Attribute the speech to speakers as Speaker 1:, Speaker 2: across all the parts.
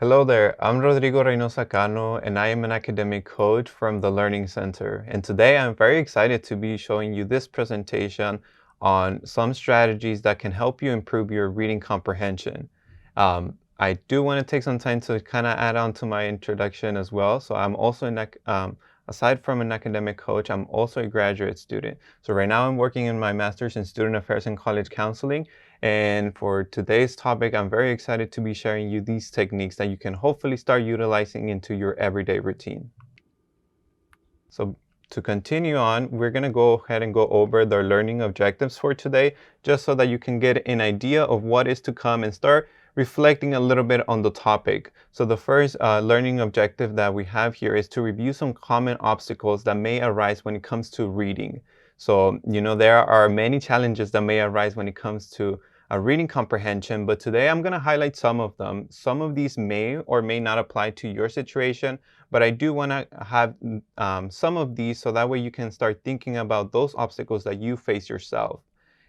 Speaker 1: Hello there, I'm Rodrigo Reynosa Cano, and I am an academic coach from the Learning Center. And today I'm very excited to be showing you this presentation on some strategies that can help you improve your reading comprehension. I do want to take some time to kind of add on to my introduction as well. So I'm also aside from an academic coach, I'm also a graduate student. So right now I'm working in my master's in student affairs and college counseling. And for today's topic, I'm very excited to be sharing you these techniques that you can hopefully start utilizing into your everyday routine. So to continue on, we're going to go ahead and go over the learning objectives for today, just so that you can get an idea of what is to come and start reflecting a little bit on the topic. So the first learning objective that we have here is to review some common obstacles that may arise when it comes to reading. So, there are many challenges that may arise when it comes to reading comprehension, but today I'm going to highlight some of them. Some of these may or may not apply to your situation, but I do want to have some of these so that way you can start thinking about those obstacles that you face yourself.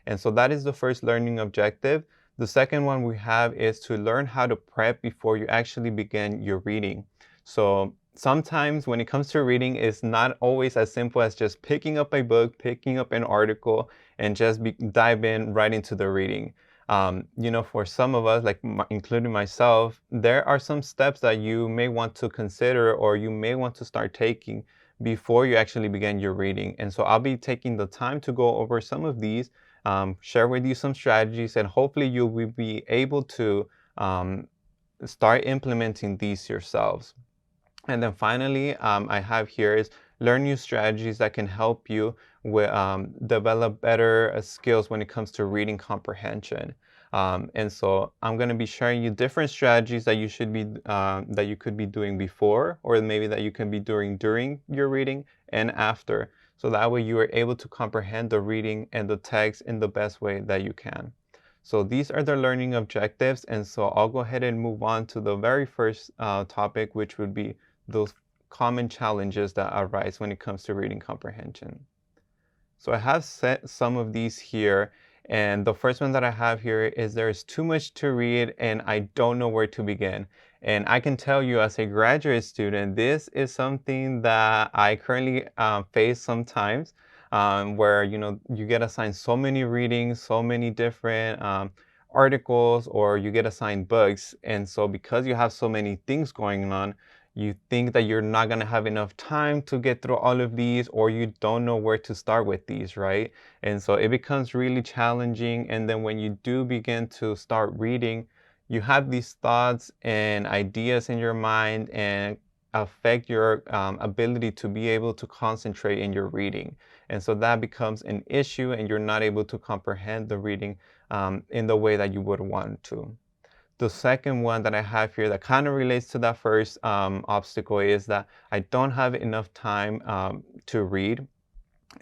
Speaker 1: And so that is the first learning objective. The second one we have is to learn how to prep before you actually begin your reading. So sometimes when it comes to reading, it's not always as simple as just picking up a book, picking up an article, and just dive in right into the reading. For some of us, like including myself, there are some steps that you may want to consider or you may want to start taking before you actually begin your reading. And so I'll be taking the time to go over some of these, share with you some strategies, and hopefully you will be able to start implementing these yourselves. And then finally, I have here is learn new strategies that can help you with, develop better skills when it comes to reading comprehension. And so I'm going to be sharing you different strategies that you should be that you could be doing before, or maybe that you can be doing during your reading and after. So that way you are able to comprehend the reading and the text in the best way that you can. So these are the learning objectives, and so I'll go ahead and move on to the very first topic, which would be those common challenges that arise when it comes to reading comprehension. So I have set some of these here, and the first one that I have here is there's too much to read and I don't know where to begin. And I can tell you as a graduate student, this is something that I currently face sometimes, where you get assigned so many readings, so many different articles, or you get assigned books. And so because you have so many things going on, you think that you're not going to have enough time to get through all of these, or you don't know where to start with these, right? And so it becomes really challenging. And then when you do begin to start reading, you have these thoughts and ideas in your mind and affect your ability to be able to concentrate in your reading. And so that becomes an issue, and you're not able to comprehend the reading in the way that you would want to. The second one that I have here that kind of relates to that first obstacle is that I don't have enough time to read.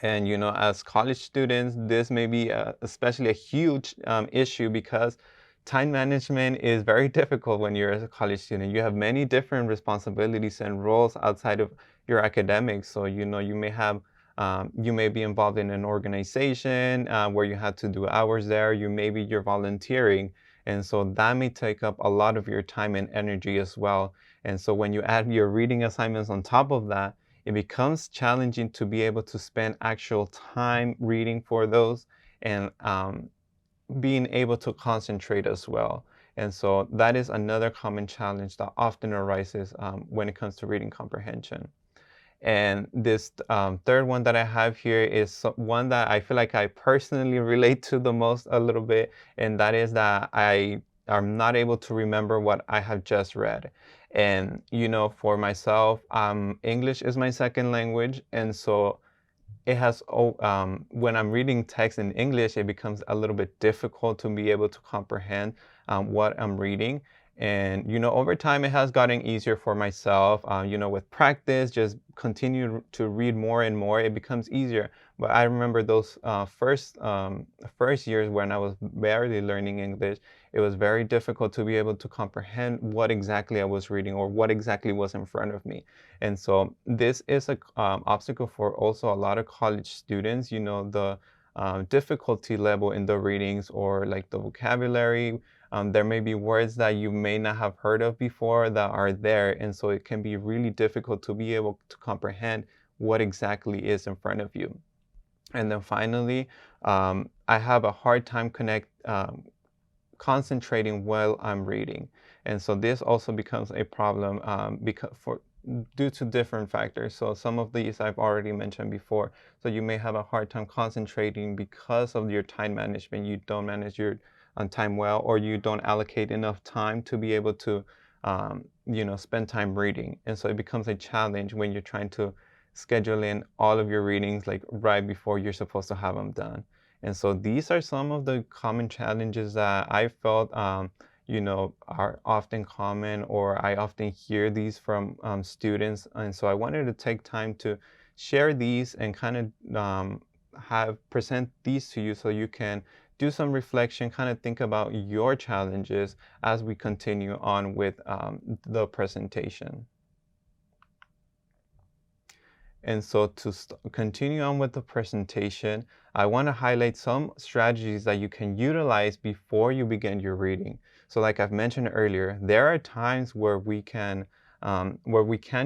Speaker 1: And, as college students, this may be especially a huge issue because time management is very difficult when you're a college student. You have many different responsibilities and roles outside of your academics. So, you may be involved in an organization where you have to do hours there. You're volunteering. And so that may take up a lot of your time and energy as well. And so when you add your reading assignments on top of that, it becomes challenging to be able to spend actual time reading for those and being able to concentrate as well. And so that is another common challenge that often arises when it comes to reading comprehension. And this third one that I have here is one that I feel like I personally relate to the most a little bit, and that is that I am not able to remember what I have just read. And, for myself, English is my second language, and so when I'm reading text in English, it becomes a little bit difficult to be able to comprehend what I'm reading. And, over time, it has gotten easier for myself. With practice, just continue to read more and more, it becomes easier. But I remember those first years when I was barely learning English, it was very difficult to be able to comprehend what exactly I was reading or what exactly was in front of me. And so this is a obstacle for also a lot of college students. The difficulty level in the readings, or like the vocabulary, There may be words that you may not have heard of before that are there, and so it can be really difficult to be able to comprehend what exactly is in front of you. And then finally, I have a hard time concentrating while I'm reading. And so this also becomes a problem due to different factors. So some of these I've already mentioned before. So you may have a hard time concentrating because of your time management. You don't manage your time well, or you don't allocate enough time to be able to, spend time reading. And so it becomes a challenge when you're trying to schedule in all of your readings like right before you're supposed to have them done. And so these are some of the common challenges that I felt, are often common, or I often hear these from students. And so I wanted to take time to share these and kind of have present these to you so you can do some reflection, kind of think about your challenges as we continue on with the presentation. And so to continue on with the presentation, I want to highlight some strategies that you can utilize before you begin your reading. So like I've mentioned earlier, there are times where we can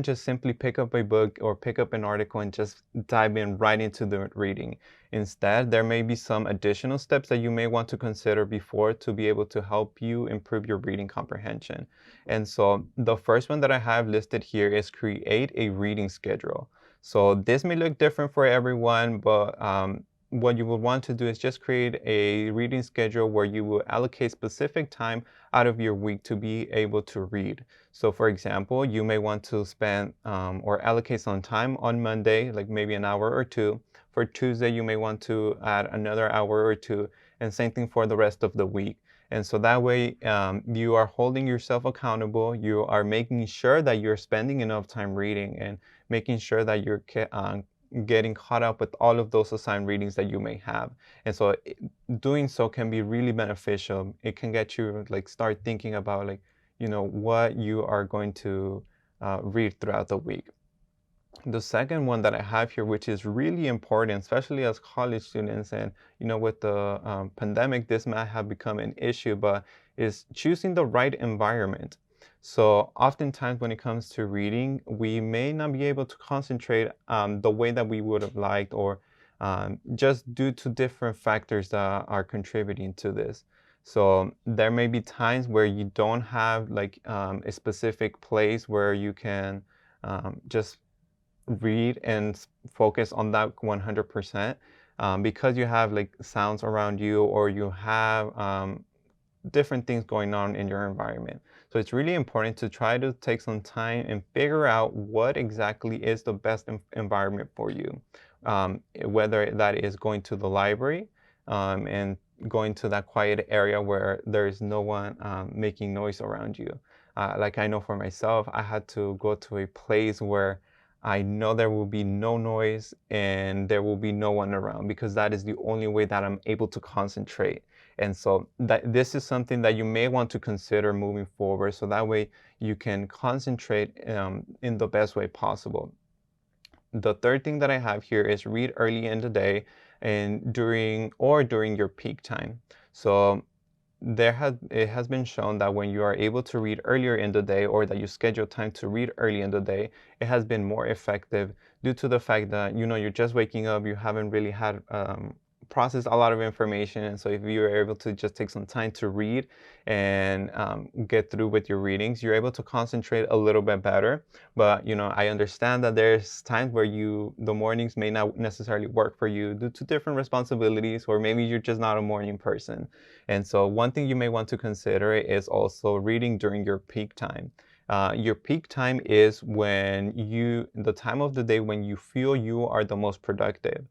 Speaker 1: just simply pick up a book or pick up an article and just dive in right into the reading. Instead, there may be some additional steps that you may want to consider before to be able to help you improve your reading comprehension. And so the first one that I have listed here is create a reading schedule. So this may look different for everyone, but what you would want to do is just create a reading schedule where you will allocate specific time out of your week to be able to read. So for example, you may want to spend or allocate some time on Monday, like maybe an hour or two. For Tuesday, you may want to add another hour or two, and same thing for the rest of the week. And so that way, you are holding yourself accountable. You are making sure that you're spending enough time reading, and making sure that you're getting caught up with all of those assigned readings that you may have. And so doing so can be really beneficial. It can get you like start thinking about what you are going to read throughout the week. The second one that I have here, which is really important, especially as college students, and with the pandemic, this might have become an issue, but is choosing the right environment. So oftentimes when it comes to reading, we may not be able to concentrate the way that we would have liked, or just due to different factors that are contributing to this. So there may be times where you don't have like a specific place where you can just read and focus on that 100%, because you have like sounds around you, or you have different things going on in your environment. So it's really important to try to take some time and figure out what exactly is the best environment for you. Whether that is going to the library and going to that quiet area where there is no one making noise around you. Like I know for myself, I had to go to a place where I know there will be no noise and there will be no one around, because that is the only way that I'm able to concentrate. And so this is something that you may want to consider moving forward, so that way you can concentrate in the best way possible. The third thing that I have here is read early in the day and during your peak time. So it has been shown that when you are able to read earlier in the day, or that you schedule time to read early in the day, it has been more effective due to the fact that you're just waking up, you haven't really had processed a lot of information. And so if you're able to just take some time to read and get through with your readings, you're able to concentrate a little bit better. But I understand that there's times where the mornings may not necessarily work for you due to different responsibilities, or maybe you're just not a morning person. And so one thing you may want to consider is also reading during your peak time. Your peak time is the time of the day when you feel you are the most productive.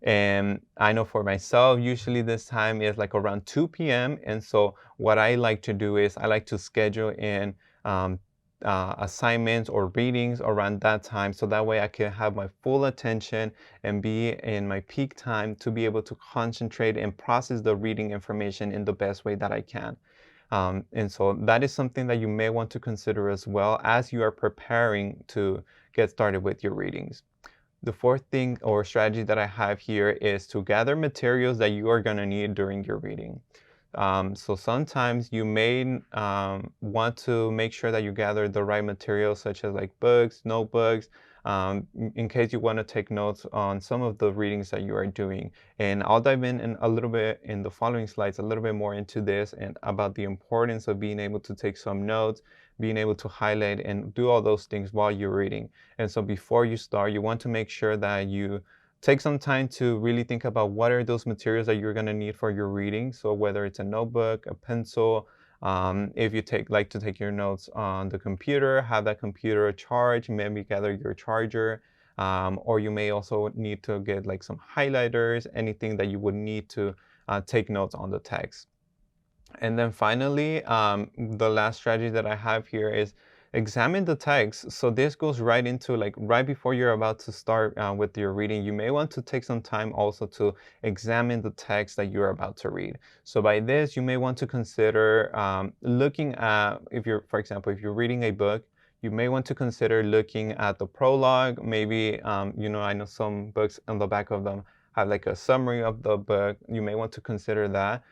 Speaker 1: And I know for myself, usually this time is like around 2 p.m. And so what I like to do is I like to schedule in assignments or readings around that time, so that way I can have my full attention and be in my peak time to be able to concentrate and process the reading information in the best way that I can. And so that is something that you may want to consider as well as you are preparing to get started with your readings. The fourth thing or strategy that I have here is to gather materials that you are going to need during your reading. So sometimes you may want to make sure that you gather the right materials, such as like books, notebooks, in case you want to take notes on some of the readings that you are doing. And I'll dive in a little bit in the following slides, a little bit more into this and about the importance of being able to take some notes, being able to highlight and do all those things while you're reading. And so before you start, you want to make sure that you take some time to really think about what are those materials that you're going to need for your reading. So whether it's a notebook, a pencil, if you like to take your notes on the computer, have that computer charged, maybe gather your charger, or you may also need to get like some highlighters, anything that you would need to take notes on the text. And then finally, the last strategy that I have here is examine the text. So this goes right into like right before you're about to start with your reading, you may want to take some time also to examine the text that you're about to read. So by this, you may want to consider looking at, if you're, for example, if you're reading a book, you may want to consider looking at the prologue. Maybe, I know some books on the back of them have like a summary of the book. You may want to consider that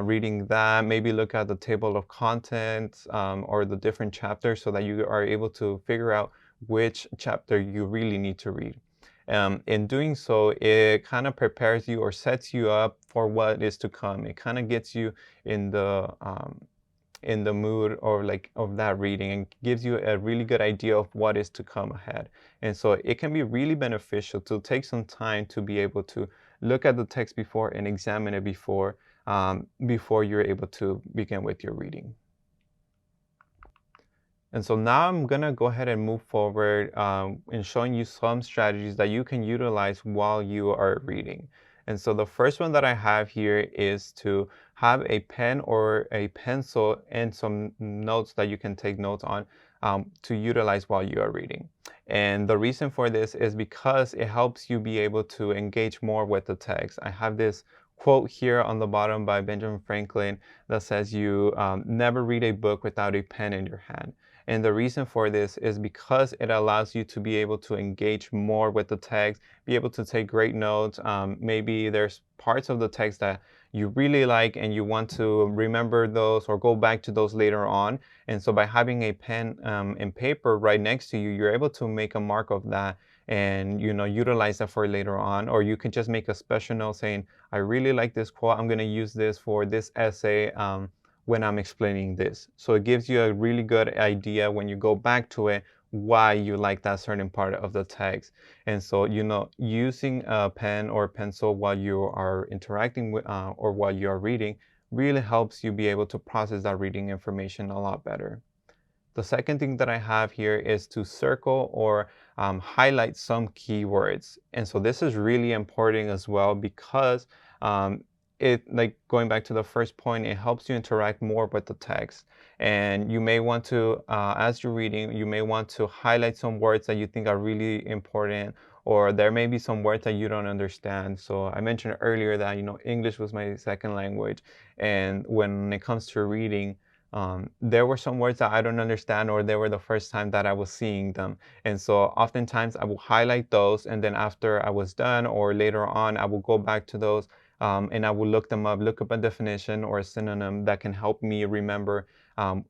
Speaker 1: reading that, maybe look at the table of contents or the different chapters so that you are able to figure out which chapter you really need to read. In doing so, it kind of prepares you or sets you up for what is to come. It kind of gets you in the mood or like of that reading and gives you a really good idea of what is to come ahead. And so it can be really beneficial to take some time to be able to look at the text before and examine it before you're able to begin with your reading. And so now I'm gonna go ahead and move forward in showing you some strategies that you can utilize while you are reading. And so the first one that I have here is to have a pen or a pencil and some notes that you can take notes on to utilize while you are reading. And the reason for this is because it helps you be able to engage more with the text. I have this quote here on the bottom by Benjamin Franklin that says you never read a book without a pen in your hand. And the reason for this is because it allows you to be able to engage more with the text, be able to take great notes. Maybe there's parts of the text that you really like and you want to remember those or go back to those later on. And so by having a pen and paper right next to you, you're able to make a mark of that and utilize that for later on. Or you can just make a special note saying, I really like this quote. I'm going to use this for this essay. When I'm explaining this. So it gives you a really good idea when you go back to it why you like that certain part of the text. And so, using a pen or pencil while you are interacting with or while you are reading really helps you be able to process that reading information a lot better. The second thing that I have here is to circle or highlight some keywords. And so this is really important as well because like going back to the first point, it helps you interact more with the text. And you may want to, as you're reading, you may want to highlight some words that you think are really important, or there may be some words that you don't understand. So I mentioned earlier that, English was my second language. And when it comes to reading, there were some words that I don't understand, or they were the first time that I was seeing them. And so oftentimes I will highlight those, and then after I was done or later on, I will go back to those and I will look them up, look up a definition or a synonym that can help me remember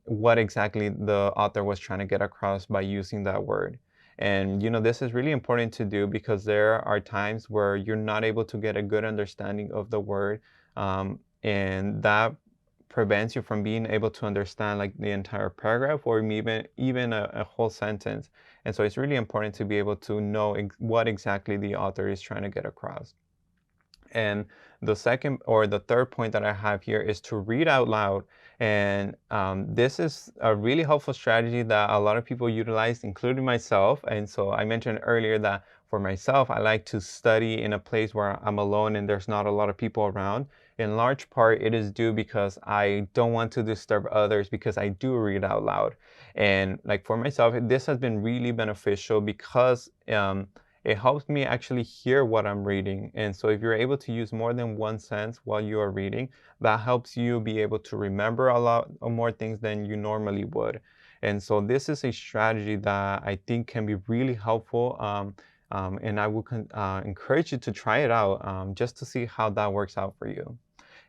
Speaker 1: what exactly the author was trying to get across by using that word. And this is really important to do because there are times where you're not able to get a good understanding of the word, and that prevents you from being able to understand like the entire paragraph or even a whole sentence. And so it's really important to be able to know what exactly the author is trying to get across. And the second or the third point that I have here is to read out loud. And this is a really helpful strategy that a lot of people utilize, including myself. And so I mentioned earlier that for myself, I like to study in a place where I'm alone and there's not a lot of people around. In large part, it is due because I don't want to disturb others because I do read out loud. And like for myself, this has been really beneficial because it helps me actually hear what I'm reading. And so if you're able to use more than one sense while you are reading, that helps you be able to remember a lot more things than you normally would. And so this is a strategy that I think can be really helpful. And I will encourage you to try it out just to see how that works out for you.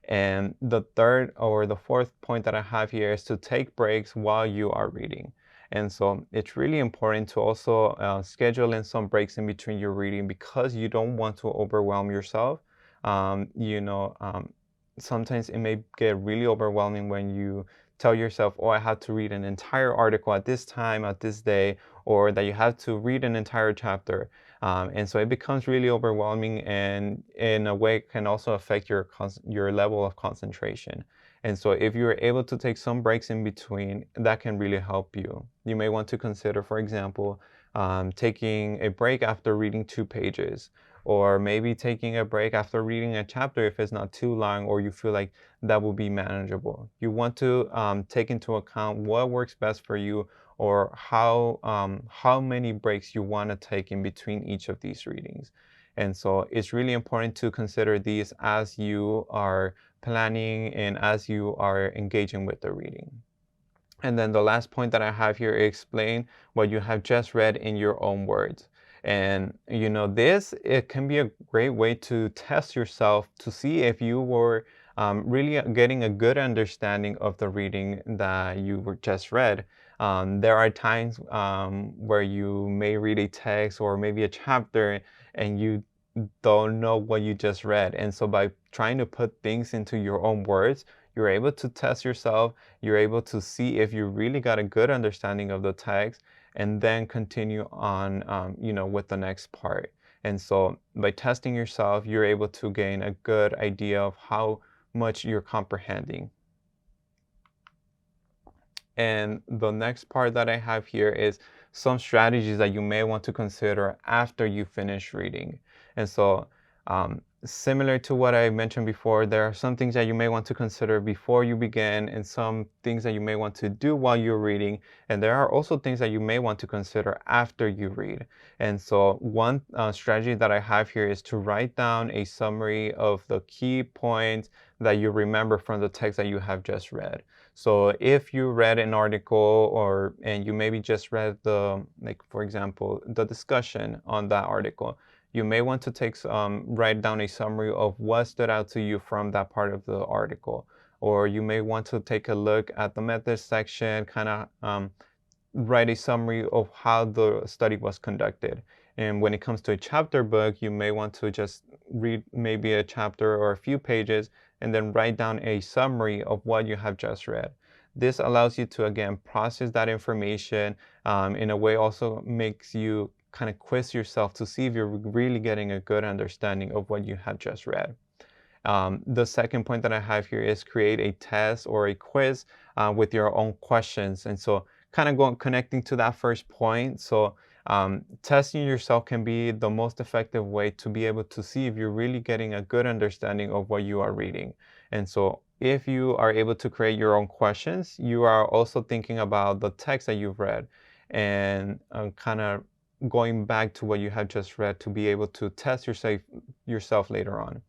Speaker 1: And the third or the fourth point that I have here is to take breaks while you are reading. And so it's really important to also schedule in some breaks in between your reading because you don't want to overwhelm yourself. Um, you know, um, Sometimes it may get really overwhelming when you tell yourself, oh, I have to read an entire article at this time, at this day, or that you have to read an entire chapter. And so it becomes really overwhelming, and in a way can also affect your level of concentration. And so if you're able to take some breaks in between, that can really help you. You may want to consider, for example, taking a break after reading 2 pages, or maybe taking a break after reading a chapter if it's not too long or you feel like that will be manageable. You want to take into account what works best for you, or how many breaks you want to take in between each of these readings. And so it's really important to consider these as you are planning and as you are engaging with the reading. And then the last point that I have here, explain what you have just read in your own words. And this, it can be a great way to test yourself to see if you were really getting a good understanding of the reading that you were just read. There are times where you may read a text or maybe a chapter and you don't know what you just read. And so by trying to put things into your own words, you're able to test yourself, you're able to see if you really got a good understanding of the text, and then continue on, with the next part. And so by testing yourself, you're able to gain a good idea of how much you're comprehending. And the next part that I have here is some strategies that you may want to consider after you finish reading. And so, similar to what I mentioned before, there are some things that you may want to consider before you begin, and some things that you may want to do while you're reading. And there are also things that you may want to consider after you read. And so, one strategy that I have here is to write down a summary of the key points that you remember from the text that you have just read. So if you read an article and you maybe just read for example, the discussion on that article, you may want to write down a summary of what stood out to you from that part of the article. Or you may want to take a look at the methods section, kind of write a summary of how the study was conducted. And when it comes to a chapter book, you may want to just read maybe a chapter or a few pages and then write down a summary of what you have just read. This allows you to, again, process that information. In a way, also makes you kind of quiz yourself to see if you're really getting a good understanding of what you have just read. The second point that I have here is create a test or a quiz with your own questions. And so kind of connecting to that first point. So testing yourself can be the most effective way to be able to see if you're really getting a good understanding of what you are reading. And so if you are able to create your own questions, you are also thinking about the text that you've read and kind of going back to what you have just read to be able to test yourself later on.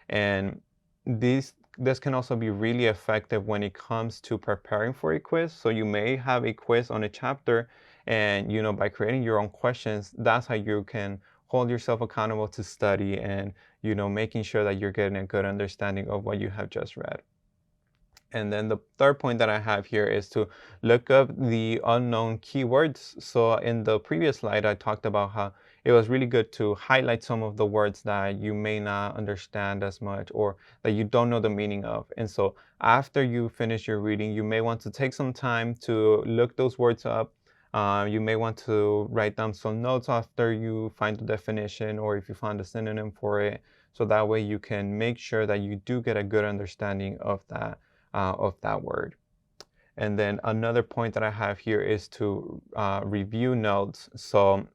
Speaker 1: And this can also be really effective when it comes to preparing for a quiz. So you may have a quiz on a chapter, and by creating your own questions, that's how you can hold yourself accountable to study and making sure that you're getting a good understanding of what you have just read. And then the third point that I have here is to look up the unknown keywords. So in the previous slide, I talked about how it was really good to highlight some of the words that you may not understand as much or that you don't know the meaning of. And so after you finish your reading, you may want to take some time to look those words up. You may want to write down some notes after you find the definition or if you found a synonym for it. So that way you can make sure that you do get a good understanding of that word. And then another point that I have here is to review notes. So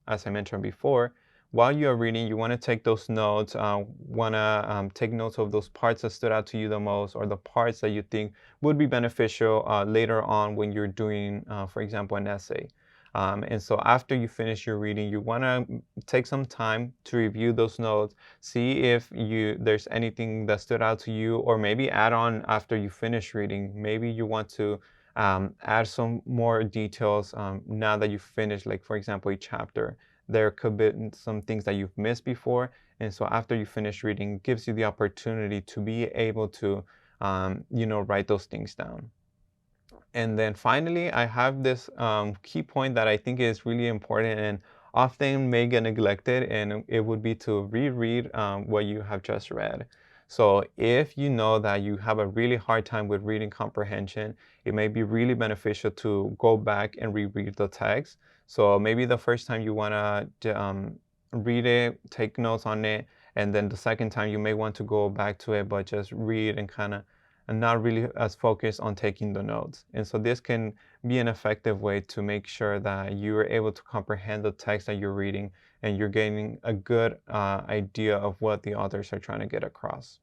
Speaker 1: as I mentioned before, while you are reading, you want to take those notes, want to take notes of those parts that stood out to you the most or the parts that you think would be beneficial later on when you're doing, for example, an essay. And so after you finish your reading, you want to take some time to review those notes, see if there's anything that stood out to you, or maybe add on after you finish reading. Maybe you want to add some more details now that you've finished, like for example, a chapter. There could be some things that you've missed before, And so after you finish reading, it gives you the opportunity to be able to, write those things down. And then finally, I have this key point that I think is really important and often may get neglected, and it would be to reread what you have just read. So if you know that you have a really hard time with reading comprehension, it may be really beneficial to go back and reread the text. So maybe the first time you want to read it, take notes on it, and then the second time you may want to go back to it, but just read and not really as focused on taking the notes. And so this can be an effective way to make sure that you are able to comprehend the text that you're reading and you're gaining a good idea of what the authors are trying to get across.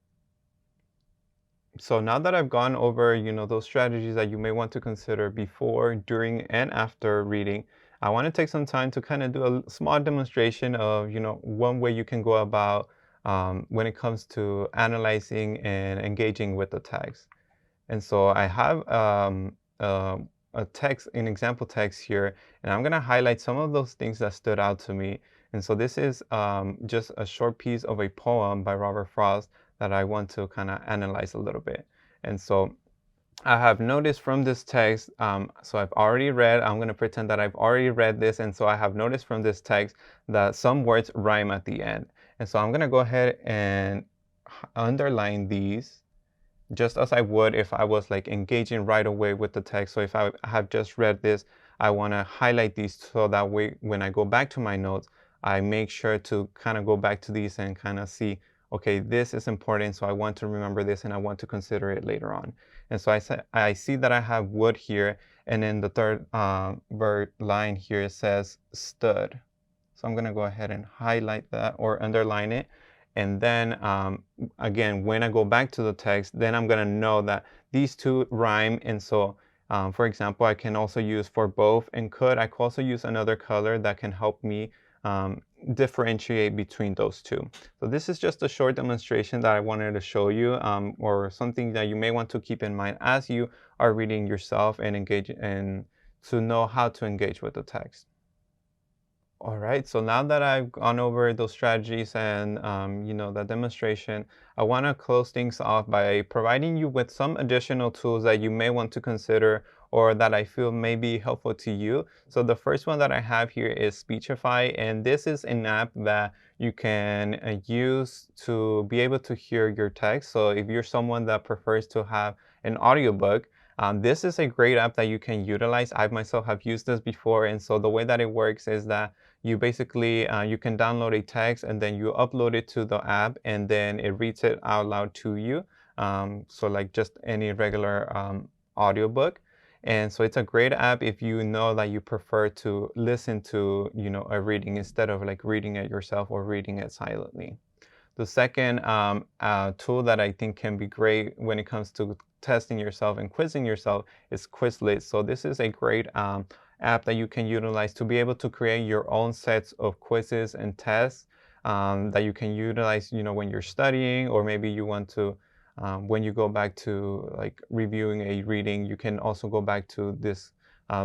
Speaker 1: So now that I've gone over, those strategies that you may want to consider before, during, and after reading, I want to take some time to kind of do a small demonstration of, one way you can go about when it comes to analyzing and engaging with the text. And so I have a text, an example text here, and I'm going to highlight some of those things that stood out to me. And so this is just a short piece of a poem by Robert Frost that I want to kind of analyze a little bit. And so I have noticed from this text, so I've already read, I'm going to pretend that I've already read this. And so I have noticed from this text that some words rhyme at the end. And so I'm going to go ahead and underline these just as I would if I was like engaging right away with the text. So if I have just read this, I want to highlight these so that way when I go back to my notes, I make sure to kind of go back to these and kind of see, okay, this is important, so I want to remember this and I want to consider it later on. And so I see that I have would here, and then the third word line here says stood. So I'm going to go ahead and highlight that or underline it. And then again, when I go back to the text, then I'm going to know that these two rhyme. And so, for example, I can also use for both and could. I could also use another color that can help me differentiate between those two. So this is just a short demonstration that I wanted to show you, or something that you may want to keep in mind as you are reading yourself and engage and to know how to engage with the text. All right, so now that I've gone over those strategies and that demonstration, I want to close things off by providing you with some additional tools that you may want to consider or that I feel may be helpful to you. So the first one that I have here is Speechify, and this is an app that you can use to be able to hear your text. So if you're someone that prefers to have an audiobook, this is a great app that you can utilize. I myself have used this before, and so the way that it works is that you basically you can download a text and then you upload it to the app and then it reads it out loud to you. So like just any regular audiobook. And so it's a great app if you know that you prefer to listen to a reading instead of like reading it yourself or reading it silently. The second tool that I think can be great when it comes to testing yourself and quizzing yourself is Quizlet. So this is a great app that you can utilize to be able to create your own sets of quizzes and tests that you can utilize, when you're studying, or maybe you want to, when you go back to like reviewing a reading, you can also go back to this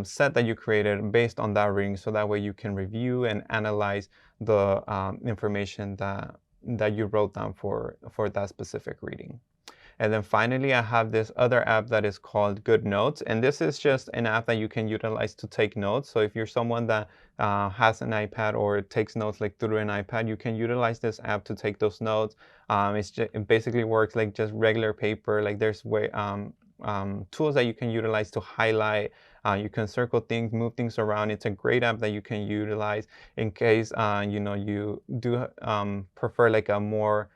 Speaker 1: set that you created based on that reading. So that way you can review and analyze the information that you wrote down for that specific reading. And then finally, I have this other app that is called Good Notes. And this is just an app that you can utilize to take notes. So if you're someone that has an iPad or takes notes like through an iPad, you can utilize this app to take those notes. It basically works like just regular paper. Like there's tools that you can utilize to highlight. You can circle things, move things around. It's a great app that you can utilize in case you do prefer like a more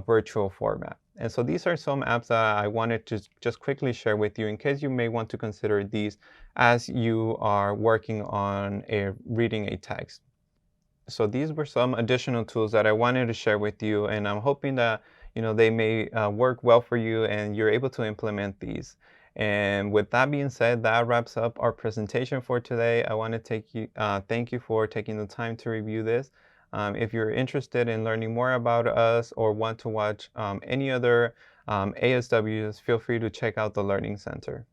Speaker 1: virtual format. And so these are some apps that I wanted to just quickly share with you in case you may want to consider these as you are working on reading a text. So these were some additional tools that I wanted to share with you, and I'm hoping that they may work well for you and you're able to implement these. And with that being said, that wraps up our presentation for today. I want to thank you for taking the time to review this. If you're interested in learning more about us or want to watch any other ASWs, feel free to check out the Learning Center.